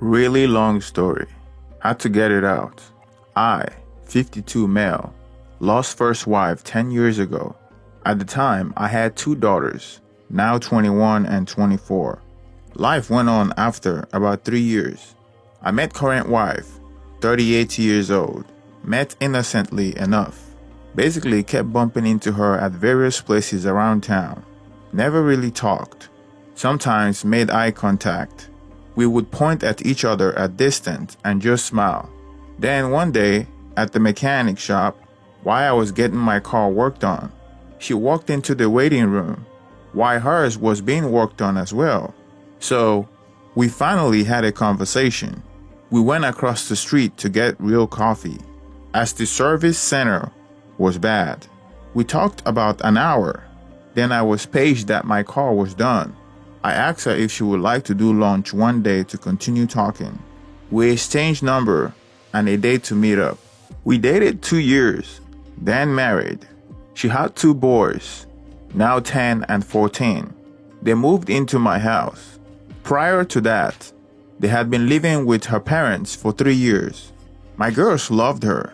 Really long story. Had to get it out. I, 52 male, lost first wife 10 years ago. At the time, I had two daughters, now 21 and 24. Life went on after about 3 years. I met current wife, 38 years old. Met innocently enough. Basically kept bumping into her at various places around town. Never really talked. Sometimes made eye contact. We would point at each other at distance and just smile. Then one day, at the mechanic shop, while I was getting my car worked on, she walked into the waiting room, while hers was being worked on as well. So, we finally had a conversation. We went across the street to get real coffee, as the service center was bad. We talked about an hour. Then I was paged that my car was done. I asked her if she would like to do lunch one day to continue talking. We exchanged number and a date to meet up. We dated 2 years, then married. She had two boys, now 10 and 14. They moved into my house. Prior to that, they had been living with her parents for 3 years. My girls loved her,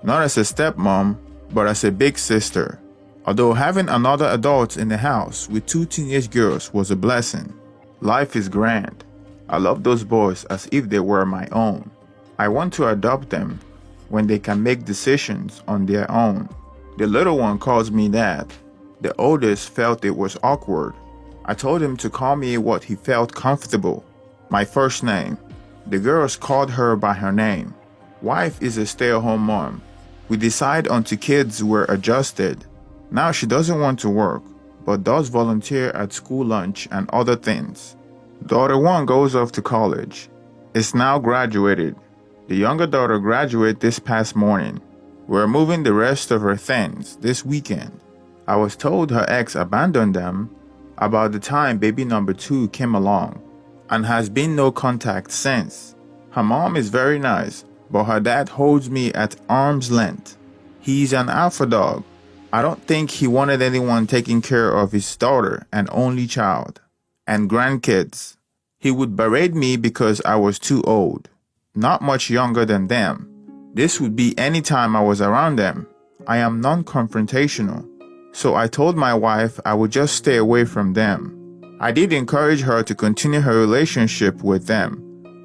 not as a stepmom, but as a big sister. Although having another adult in the house with two teenage girls was a blessing. Life is grand. I love those boys as if they were my own. I want to adopt them when they can make decisions on their own. The little one calls me dad. The oldest felt it was awkward. I told him to call me what he felt comfortable. My first name. The girls called her by her name. Wife is a stay-at-home mom. We decide until kids were adjusted. Now she doesn't want to work, but does volunteer at school lunch and other things. Daughter 1 goes off to college. Is now graduated. The younger daughter graduated this past morning. We're moving the rest of her things this weekend. I was told her ex abandoned them about the time baby number 2 came along, and has been no contact since. Her mom is very nice, but her dad holds me at arm's length. He's an alpha dog. I don't think he wanted anyone taking care of his daughter and only child, and grandkids. He would berate me because I was too old, not much younger than them. This would be any time I was around them. I am non-confrontational, so I told my wife I would just stay away from them. I did encourage her to continue her relationship with them,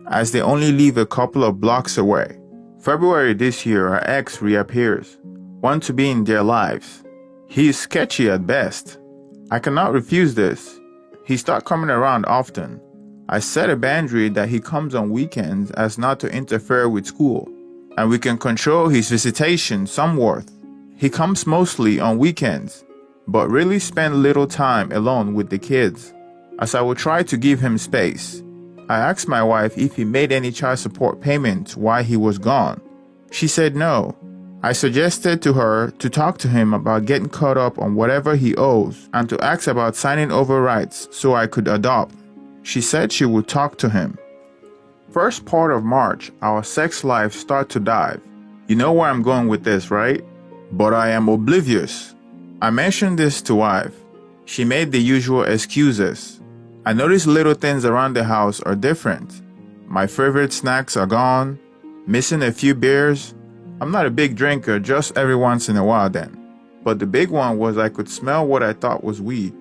as they only live a couple of blocks away. February this year, her ex reappears. Want to be in their lives. He is sketchy at best. I cannot refuse this. He start coming around often. I set a boundary that he comes on weekends as not to interfere with school, and we can control his visitation somewhat. He comes mostly on weekends, but really spend little time alone with the kids, as I will try to give him space. I asked my wife if he made any child support payments while he was gone. She said no. I suggested to her to talk to him about getting caught up on whatever he owes and to ask about signing over rights so I could adopt. She said she would talk to him. First part of March, our sex life start to dive. You know where I'm going with this, right? But I am oblivious. I mentioned this to wife. She made the usual excuses. I noticed little things around the house are different. My favorite snacks are gone, missing a few beers. I'm not a big drinker, just every once in a while then. But the big one was I could smell what I thought was weed.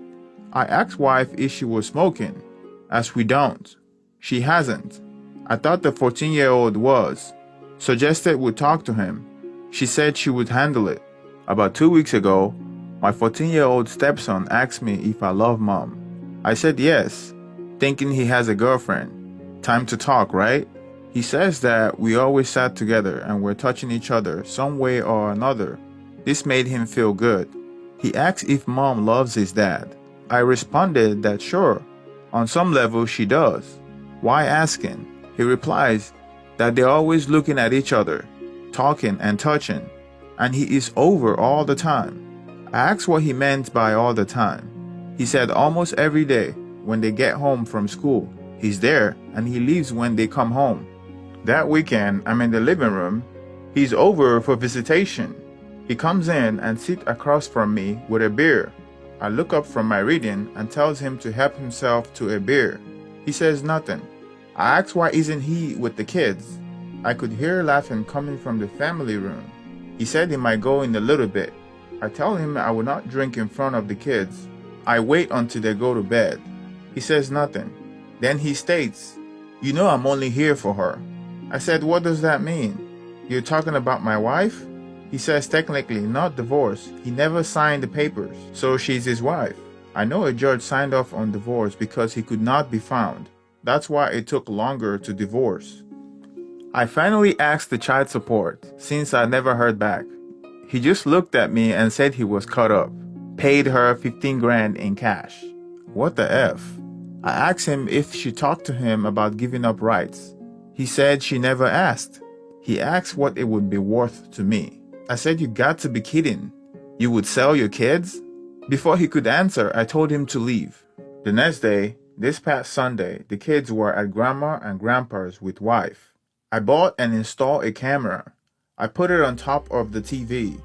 I asked wife if she was smoking, as we don't. She hasn't. I thought the 14-year-old was. Suggested we talk to him. She said she would handle it. About 2 weeks ago, my 14-year-old stepson asked me if I love mom. I said yes, thinking he has a girlfriend. Time to talk, right? He says that we always sat together and were touching each other some way or another. This made him feel good. He asked if mom loves his dad. I responded that sure, on some level she does. Why asking? He replies that they're always looking at each other, talking and touching, and he is over all the time. I asked what he meant by all the time. He said almost every day when they get home from school, he's there and he leaves when they come home. That weekend, I'm in the living room. He's over for visitation. He comes in and sits across from me with a beer. I look up from my reading and tells him to help himself to a beer. He says nothing. I asked why isn't he with the kids. I could hear laughing coming from the family room. He said he might go in a little bit. I tell him I will not drink in front of the kids. I wait until they go to bed. He says nothing. Then he states, "You know I'm only here for her." I said, "What does that mean? You're talking about my wife?" He says technically not divorce. He never signed the papers, so she's his wife. I know a judge signed off on divorce because he could not be found. That's why it took longer to divorce. I finally asked the child support since I never heard back. He just looked at me and said he was caught up. Paid her 15 grand in cash. What the F? I asked him if she talked to him about giving up rights. He said she never asked. He asked what it would be worth to me. I said, "You got to be kidding. You would sell your kids?" Before he could answer, I told him to leave. The next day, this past Sunday, the kids were at grandma and grandpa's with wife. I bought and installed a camera. I put it on top of the TV.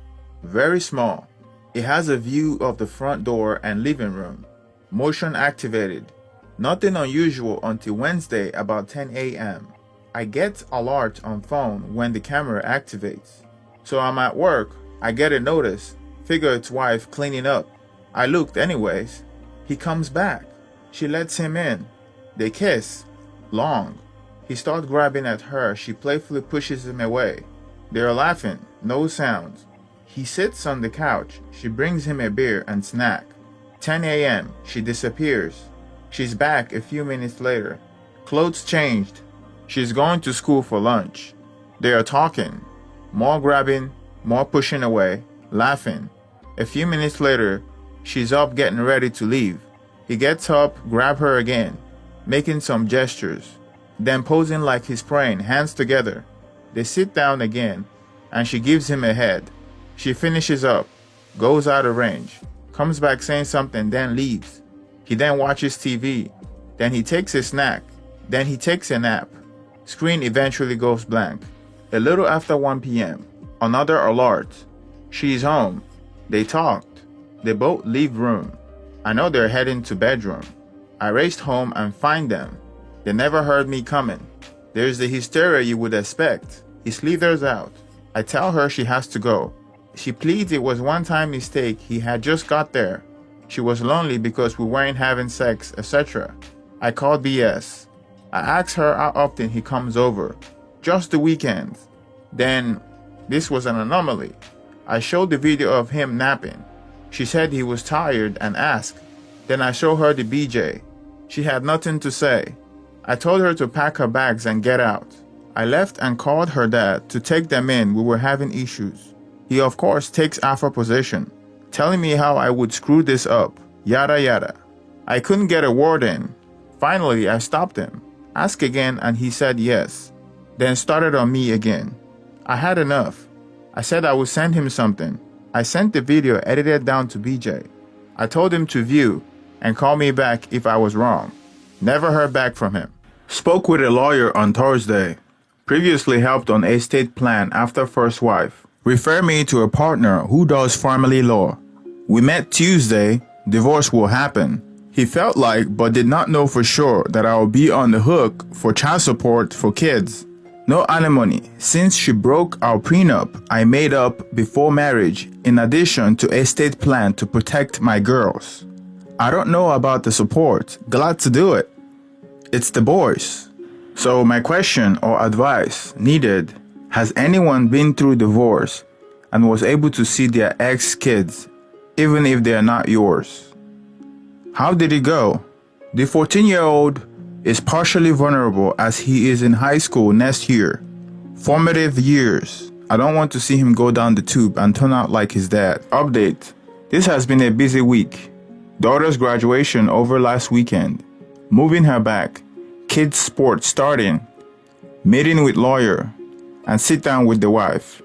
Very small. It has a view of the front door and living room. Motion activated. Nothing unusual until Wednesday about 10 a.m. I get alert on phone when the camera activates. So I'm at work. I get a notice. Figure it's wife cleaning up. I looked anyways. He comes back. She lets him in. They kiss. Long. He starts grabbing at her. She playfully pushes him away. They're laughing. No sounds. He sits on the couch. She brings him a beer and snack. 10 a.m. She disappears. She's back a few minutes later. Clothes changed. She's going to school for lunch. They are talking. More grabbing, more pushing away, laughing. A few minutes later, she's up getting ready to leave. He gets up, grab her again, making some gestures, then posing like he's praying, hands together. They sit down again, and she gives him a head. She finishes up, goes out of range, comes back saying something, then leaves. He then watches TV. Then he takes a snack. Then he takes a nap. Screen eventually goes blank. A little after 1 p.m., another alert. She's home. They talked. They both leave room. I know they're heading to bedroom. I raced home and find them. They never heard me coming. There's the hysteria you would expect. He slithers out. I tell her she has to go. She pleads it was one-time mistake. He had just got there. She was lonely because we weren't having sex, etc. I called BS. I asked her how often he comes over. Just the weekends. Then, this was an anomaly. I showed the video of him napping. She said he was tired and asked. Then I showed her the BJ. She had nothing to say. I told her to pack her bags and get out. I left and called her dad to take them in. We were having issues. He of course takes alpha position, telling me how I would screw this up, yada yada. I couldn't get a word in. Finally, I stopped him, asked again, and he said yes. Then started on me again. I had enough. I said I would send him something. I sent the video edited down to BJ. I told him to view and call me back if I was wrong. Never heard back from him. Spoke with a lawyer on Thursday. Previously helped on estate plan after first wife. Refer me to a partner who does family law. We met Tuesday. Divorce will happen. He felt like but did not know for sure that I will be on the hook for child support for kids. No alimony. Since she broke our prenup I made up before marriage in addition to estate plan to protect my girls. I don't know about the support. Glad to do it. It's the boys. So my question or advice needed, has anyone been through divorce and was able to see their ex-kids even if they are not yours? How did it go? The 14-year-old is partially vulnerable as he is in high school next year. Formative years. I don't want to see him go down the tube and turn out like his dad. Update. This has been a busy week. Daughter's graduation over last weekend. Moving her back. Kids' sport starting. Meeting with lawyer. And sit down with the wife.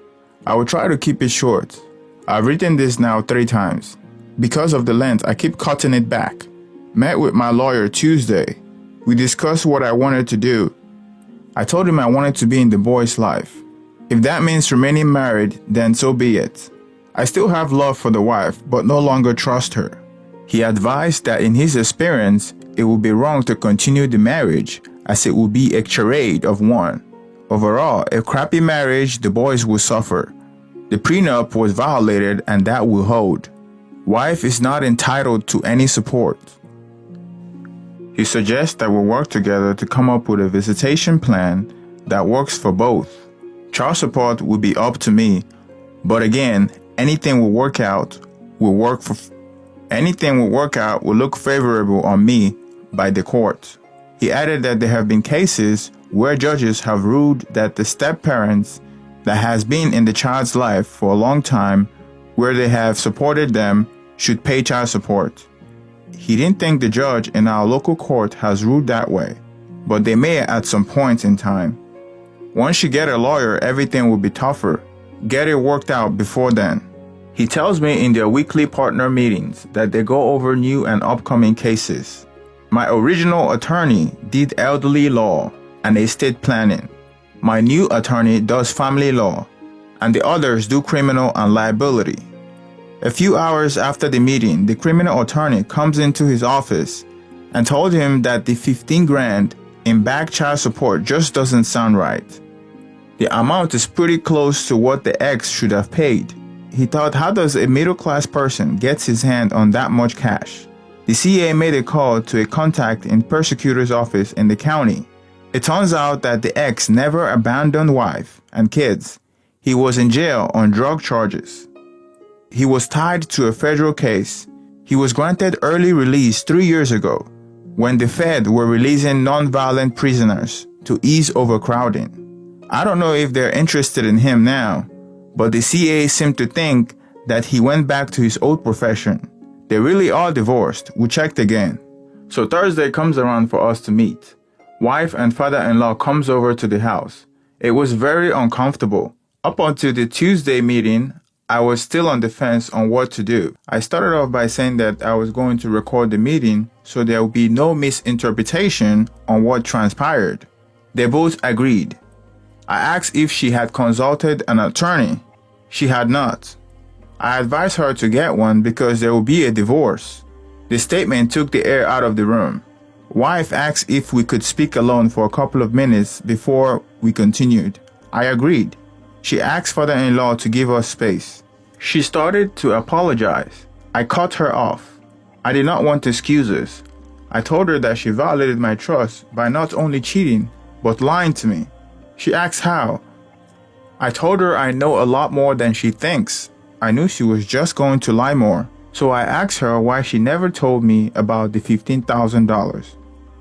I will try to keep it short. I've written this now 3 times. Because of the length, I keep cutting it back. Met with my lawyer Tuesday. We discussed what I wanted to do. I told him I wanted to be in the boy's life. If that means remaining married, then so be it. I still have love for the wife, but no longer trust her. He advised that in his experience, it would be wrong to continue the marriage as it would be a charade of one. Overall, a crappy marriage, the boys will suffer. The prenup was violated and that will hold. Wife is not entitled to any support. He suggests that we work together to come up with a visitation plan that works for both. Child support will be up to me, but again, anything will work out will look favorable on me by the court. He added that there have been cases where judges have ruled that the step-parents that has been in the child's life for a long time, where they have supported them, should pay child support. He didn't think the judge in our local court has ruled that way, but they may at some point in time. Once you get a lawyer, everything will be tougher. Get it worked out before then. He tells me in their weekly partner meetings that they go over new and upcoming cases. My original attorney did elderly law and estate planning. My new attorney does family law, and the others do criminal and liability. A few hours after the meeting, the criminal attorney comes into his office and told him that the $15,000 in back child support just doesn't sound right. The amount is pretty close to what the ex should have paid. He thought, how does a middle-class person get his hand on that much cash? The CA made a call to a contact in prosecutor's office in the county. It turns out that the ex never abandoned wife and kids. He was in jail on drug charges. He was tied to a federal case. He was granted early release 3 years ago when the Fed were releasing non-violent prisoners to ease overcrowding. I don't know if they're interested in him now, but the CA seemed to think that he went back to his old profession. They really are divorced. We checked again. So Thursday comes around for us to meet. Wife and father-in-law comes over to the house. It was very uncomfortable. Up until the Tuesday meeting, I was still on the fence on what to do. I started off by saying that I was going to record the meeting so there would be no misinterpretation on what transpired. They both agreed. I asked if she had consulted an attorney. She had not. I advised her to get one because there will be a divorce. The statement took the air out of the room. Wife asked if we could speak alone for a couple of minutes before we continued. I agreed. She asked father-in-law to give us space. She started to apologize. I cut her off. I did not want excuses. I told her that she violated my trust by not only cheating, but lying to me. She asked how. I told her I know a lot more than she thinks. I knew she was just going to lie more. So I asked her why she never told me about the $15,000.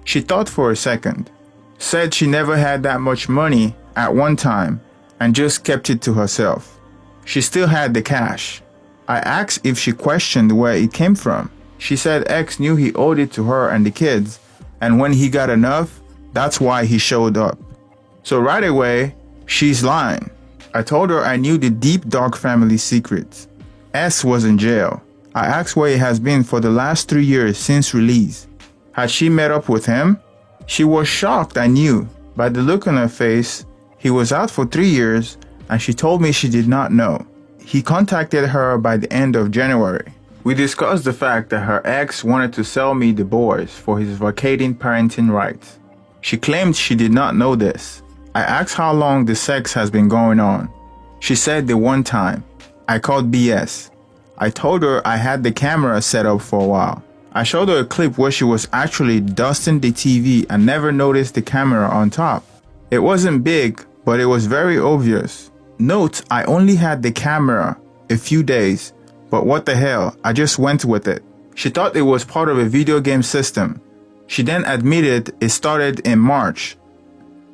She thought for a second, said she never had that much money at one time and just kept it to herself. She still had the cash. I asked if she questioned where it came from. She said X knew he owed it to her and the kids, and when he got enough, that's why he showed up. So right away, she's lying. I told her I knew the deep dark family secrets. S was in jail. I asked where he has been for the last 3 years since release. Had she met up with him? She was shocked, I knew. By the look on her face, he was out for 3 years, and she told me she did not know. He contacted her by the end of January. We discussed the fact that her ex wanted to sell me the boys for his vacating parenting rights. She claimed she did not know this. I asked how long the sex has been going on. She said the one time. I called BS. I told her I had the camera set up for a while. I showed her a clip where she was actually dusting the TV and never noticed the camera on top. It wasn't big, but it was very obvious. Note, I only had the camera a few days, but what the hell, I just went with it. She thought it was part of a video game system. She then admitted it started in March.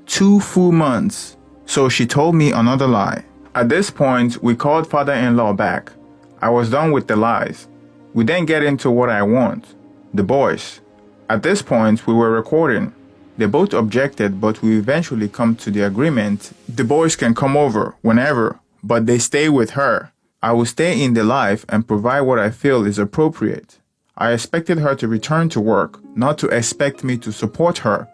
2 full months. So she told me another lie. At this point, we called father-in-law back. I was done with the lies. We then get into what I want. The boys. At this point, we were recording. They both objected, but we eventually come to the agreement. The boys can come over whenever, but they stay with her. I will stay in the life and provide what I feel is appropriate. I expected her to return to work, not to expect me to support her.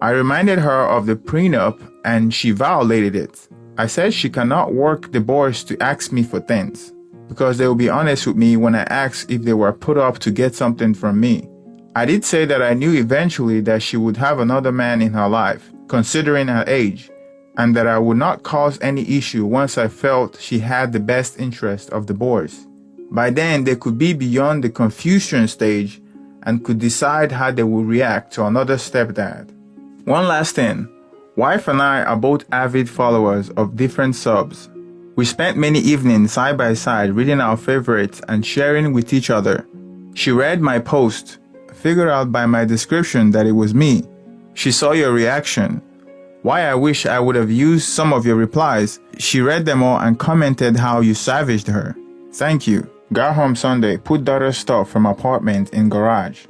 I reminded her of the prenup and she violated it. I said she cannot work the boys to ask me for things, because they will be honest with me when I ask if they were put up to get something from me. I did say that I knew eventually that she would have another man in her life, considering her age, and that I would not cause any issue once I felt she had the best interest of the boys. By then, they could be beyond the confusion stage and could decide how they would react to another stepdad. One last thing, wife and I are both avid followers of different subs. We spent many evenings side by side reading our favorites and sharing with each other. She read my post, figured out by my description that it was me. She saw your reaction. Why I wish I would have used some of your replies. She read them all and commented how you savaged her. Thank you. Got home Sunday, put daughter's stuff from apartment in garage.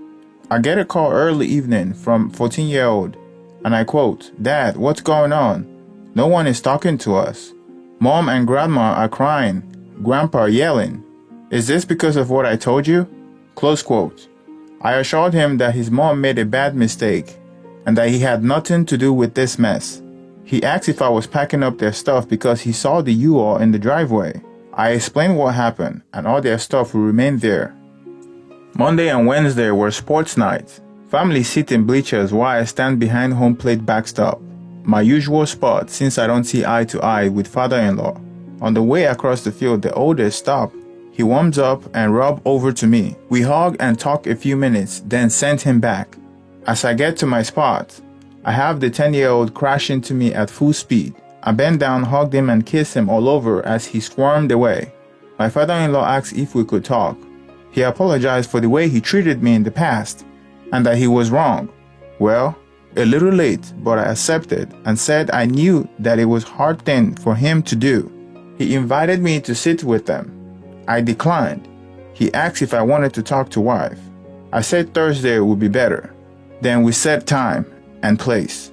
I get a call early evening from 14-year-old, and I quote, "Dad, what's going on? No one is talking to us. Mom and grandma are crying, grandpa yelling. Is this because of what I told you?" Close quote. I assured him that his mom made a bad mistake and that he had nothing to do with this mess. He asked if I was packing up their stuff because he saw the U-Haul in the driveway. I explained what happened and all their stuff will remain there. Monday and Wednesday were sports nights. Family sit in bleachers while I stand behind home plate backstop. My usual spot since I don't see eye to eye with father-in-law. On the way across the field, the oldest stopped. He warms up and rubs over to me. We hug and talk a few minutes, then send him back. As I get to my spot, I have the 10-year-old crash into me at full speed. I bent down, hugged him, and kissed him all over as he squirmed away. My father-in-law asked if we could talk. He apologized for the way he treated me in the past, and that he was wrong. Well, a little late, but I accepted and said I knew that it was a hard thing for him to do. He invited me to sit with them. I declined. He asked if I wanted to talk to wife. I said Thursday would be better. Then we set time and place.